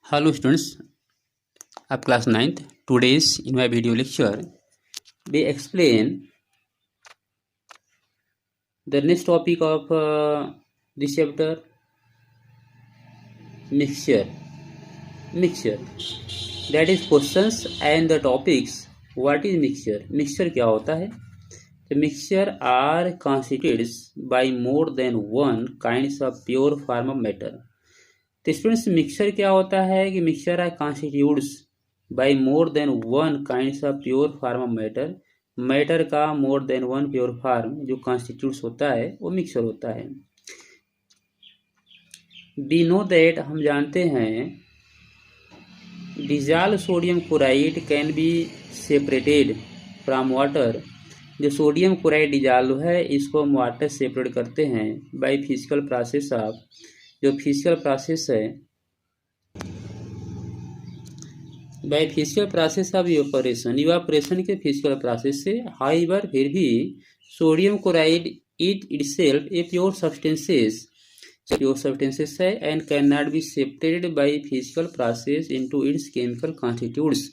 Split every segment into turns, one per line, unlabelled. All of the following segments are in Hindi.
Hello students of class 9th. Today's in my video lecture we explain the next topic of this chapter, mixture. That is questions and the topics. What is mixture? Mixture क्या होता है? The mixture are constituted by more than one kinds of pure form of matter. तो स्टूडेंट्स मिक्सचर क्या होता है कि mixture are constitutes by more than one kinds of pure form of matter का more than one pure form जो कॉन्स्टिट्यूट्स होता है वो मिक्सचर होता है। वी नो दैट हम जानते हैं dissolve sodium chloride can be separated from water. जो सोडियम क्लोराइड डिजॉल्व है इसको हम वाटर सेपरेट करते हैं बाय फिजिकल प्रोसेस ऑफ, जो फिजिकल प्रोसेस है by physical process of evaporation के फिजिकल प्रोसेस से। हाउएवर फिर भी sodium chloride it itself a pure substances है and can not be separated by physical process into its chemical constitutes.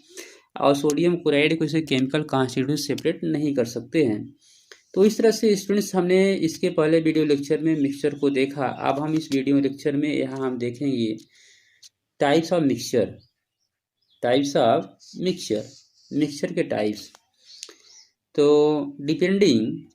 और सोडियम क्लोराइड को इसे केमिकल कॉन्स्टिट्यूट सेपरेट नहीं कर सकते हैं। तो इस तरह से स्टूडेंट्स हमने इसके पहले वीडियो लेक्चर में मिक्सचर को देखा। अब हम इस वीडियो लेक्चर में यहाँ हम देखेंगे टाइप्स ऑफ मिक्सचर के टाइप्स। तो depending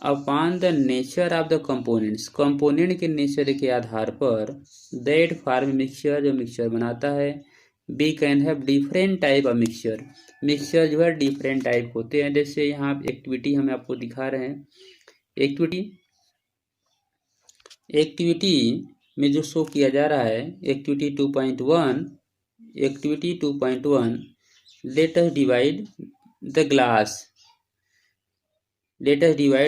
upon the nature of the component के नेचर के आधार पर दैट फॉर्म मिक्सचर, जो मिक्सचर बनाता है। We can have different type of mixture जो है डिफरेंट टाइप होते हैं। जैसे यहाँ एक्टिविटी हम आपको दिखा रहे हैं। एक्टिविटी में जो शो किया जा रहा है activity 2.1 let us divide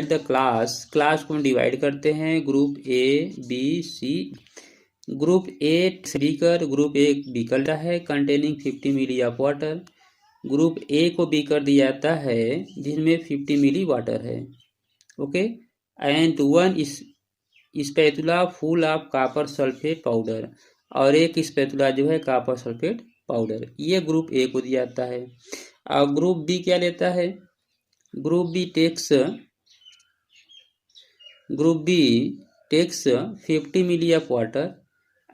the class को हम डिवाइड करते हैं group A B C. Group A beaker, group A beaker है containing 50 milli of water. Group A को बीकर दिया जाता है जिसमें 50 मिली वाटर है। Okay, and one spatula full of copper sulphate powder, और एक स्पैटुला जो है कॉपर सल्फेट पाउडर, ये ग्रुप ए को दिया जाता है। और ग्रुप बी क्या लेता है? Group B takes 50 milli of water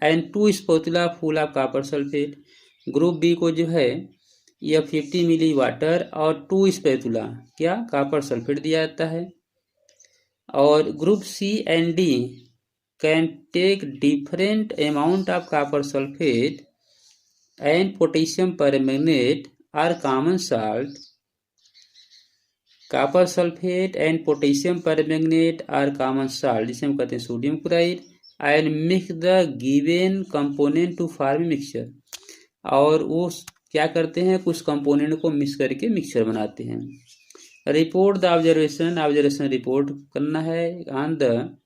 and 2 spatula full of copper sulphate. Group B को जो है यह 50 मिली वाटर और 2 स्पैटुला क्या कॉपर सल्फेट दिया जाता है। और group C and D can take different amount of copper sulphate and potassium permanganate or common salt. Copper sulphate and potassium permanganate or common salt, जिसे हम कहते हैं sodium chloride, and mix the given component to form mixture. और वो क्या करते हैं, कुछ कंपोनेंट को मिक्स करके मिक्सचर बनाते हैं। रिपोर्ट द ऑब्जर्वेशन रिपोर्ट करना है on the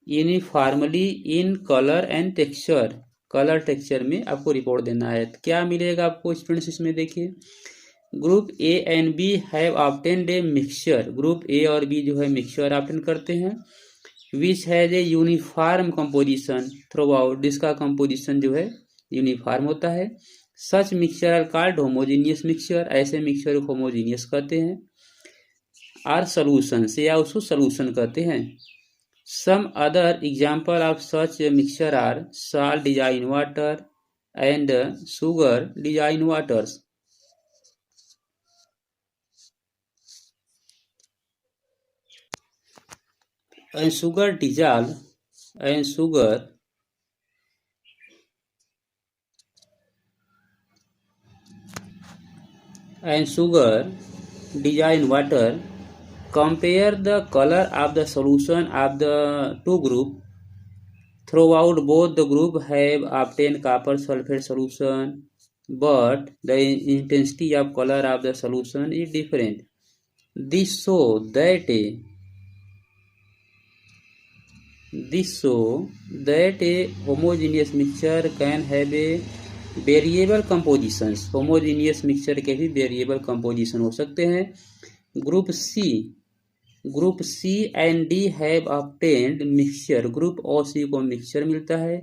uniformly in colour and texture में आपको रिपोर्ट देना है। क्या मिलेगा आपको स्टूडेंट्स इसमें? देखिए, group A and B have obtained a mixture. Group A और बी जो है मिक्सचर ऑब्टेन करते हैं which has a uniform composition throughout, जिसका कंपोजिशन जो है यूनिफॉर्म होता है। Such mixture are called homogeneous mixture, ऐसे मिक्सचर को होमोजीनियस कहते हैं। आर सोल्यूशन से या उसको सोल्यूशन कहते हैं। Some other example of such mixture are salt dissolved in water and sugar dissolved in waters. And sugar dissolve and sugar dissolve water. Compare the color of the solution of the two group. Throughout both the group have obtained copper sulfate solution, but the intensity of color of the solution is different. This show that a homogeneous mixture can have a variable compositions. homogeneous mixture के भी variable composition हो सकते हैं। Group C and D have obtained mixture. Group ओ सी को मिक्सचर मिलता है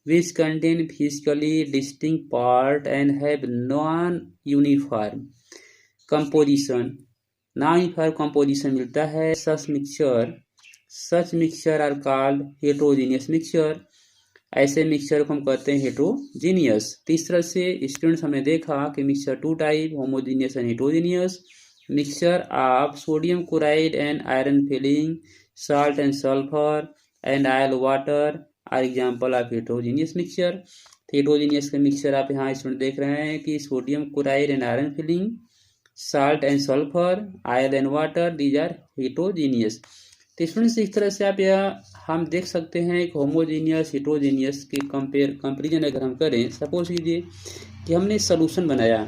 which contain physically distinct part and have non-uniform composition. Non-uniform composition मिलता है। such mixture are called heterogeneous mixture. ऐसे मिक्सचर को हम कहते हैं हेट्रोजीनियस। तीसरा से स्टूडेंट्स हमने देखा कि mixture two type, homogeneous and heterogeneous. Mixture of sodium chloride and iron filing, salt and sulfur and oil water are example of heterogeneous mixture. Heterogeneous का मिक्सचर आप यहाँ स्टूडेंट देख रहे हैं कि sodium chloride and iron filing, salt and sulphur, oil and water, these are heterogeneous. तो स्टूडेंट्स इस तरह से आप यह हम देख सकते हैं कि होमोजीनियस हेट्रोजीनियस की कंपेरिजन अगर हम करें, सपोज कीजिए कि हमने सॉल्यूशन बनाया,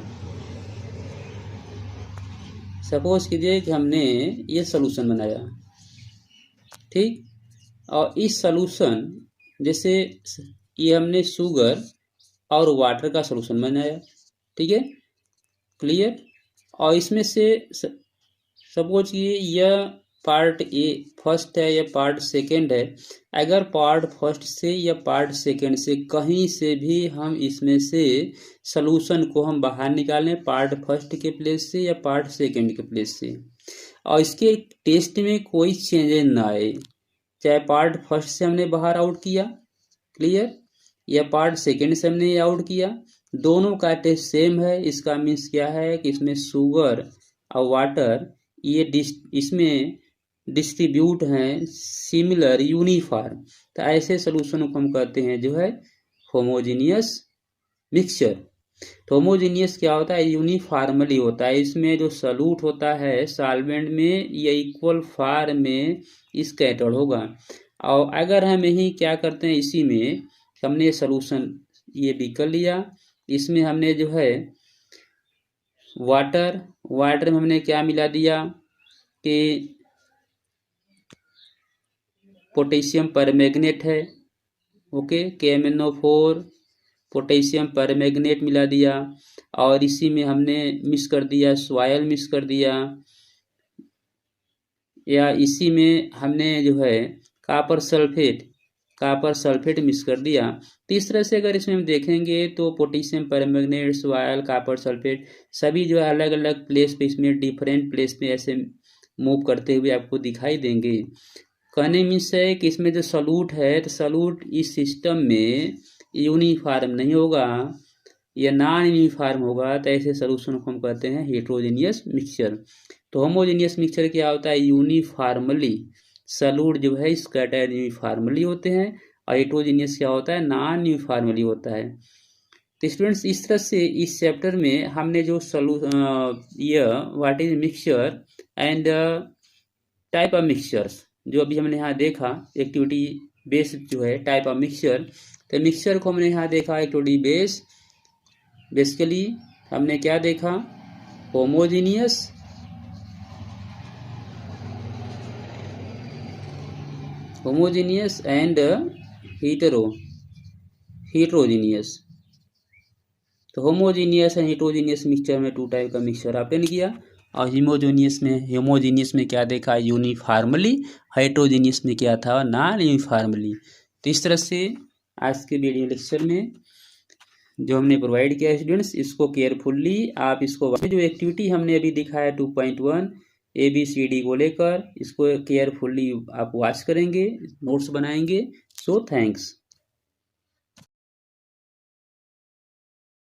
सपोज कीजिए कि हमने ये सॉल्यूशन बनाया, ठीक, और इस सॉल्यूशन जैसे ये हमने शुगर और वाटर का सॉल्यूशन बनाया, ठीक है, क्लियर। और इसमें से सपोज ये यह पार्ट ए फर्स्ट है या पार्ट सेकंड है। अगर पार्ट फर्स्ट से या पार्ट सेकंड से कहीं से भी हम इसमें से सॉल्यूशन को हम बाहर निकालें, पार्ट फर्स्ट के प्लेस से या पार्ट सेकंड के प्लेस से, और इसके टेस्ट में कोई चेंजेस ना आए, चाहे पार्ट फर्स्ट से हमने बाहर आउट किया, क्लियर, या पार्ट सेकंड से हमने आउट किया, दोनों का टेस्ट सेम है। इसका मीन्स क्या है कि इसमें शुगर और वाटर ये इसमें डिस्ट्रीब्यूट हैं सिमिलर, यूनिफॉर्म। तो ऐसे सॉल्यूशन को हम कहते हैं जो है होमोजीनियस मिक्सचर। तो होमोजीनियस क्या होता है, यूनिफॉर्मली होता है। इसमें जो सॉल्यूट होता है सॉल्वेंट में ये इक्वल फार में स्कैटर्ड होगा। और अगर हम यही क्या करते हैं, इसी में हमने सॉल्यूशन ये भी कर लिया, इसमें हमने जो है वाटर में हमने क्या मिला दिया कि पोटेशियम परमैंगनेट है, ओके, KMnO4 पोटेशियम परमैंगनेट मिला दिया, और इसी में हमने मिक्स कर दिया सॉइल, मिक्स कर दिया, या इसी में हमने जो है कॉपर सल्फेट मिक्स कर दिया। तो इस तरह से अगर इसमें हम देखेंगे तो potassium permanganate, soil, copper sulphate सभी जो है अलग अलग प्लेस पे, इसमें डिफरेंट प्लेस पे ऐसे मूव करते हुए आपको दिखाई देंगे। कहने मीन्स है कि इसमें जो सॉल्यूट है तो सॉल्यूट इस सिस्टम में यूनिफॉर्म नहीं होगा या नॉन यूनिफॉर्म होगा, तो ऐसे सॉल्यूशन को हम कहते हैं हेट्रोजीनियस मिक्सचर। तो होमोजीनियस मिक्सचर क्या होता है, यूनिफॉर्मली सॉल्यूट जो है स्कैटर्ड यूनिफॉर्मली होते हैं, और हेट्रोजीनियस क्या होता है, नॉन यूनिफॉर्मली होता है। तो स्टूडेंट्स इस तरह से इस चैप्टर में हमने जो what is mixture and type of mixtures जो अभी हमने यहाँ देखा, एक्टिविटी बेस्ड जो है टाइप ऑफ मिक्सचर, तो मिक्सचर को हमने यहाँ देखा एक्टिविटी बेस्ड। बेसिकली हमने क्या देखा, होमोजीनियस, एंड हेट्रोजीनियस। तो होमोजीनियस एंड हेट्रोजीनियस मिक्सचर में टू टाइप का मिक्सचर अटेंड किया, और होमोजीनियस में क्या देखा, यूनिफॉर्मली, हेट्रोजीनियस में क्या था, नॉन यूनिफॉर्मली। तो इस तरह से आज के वीडियो लेक्चर में जो हमने प्रोवाइड किया स्टूडेंट्स, इसको केयरफुल्ली आप इसको जो एक्टिविटी हमने अभी दिखाया 2.1 ABCD को लेकर, इसको केयरफुल्ली आप वॉच करेंगे, नोट्स बनाएंगे। So thanks.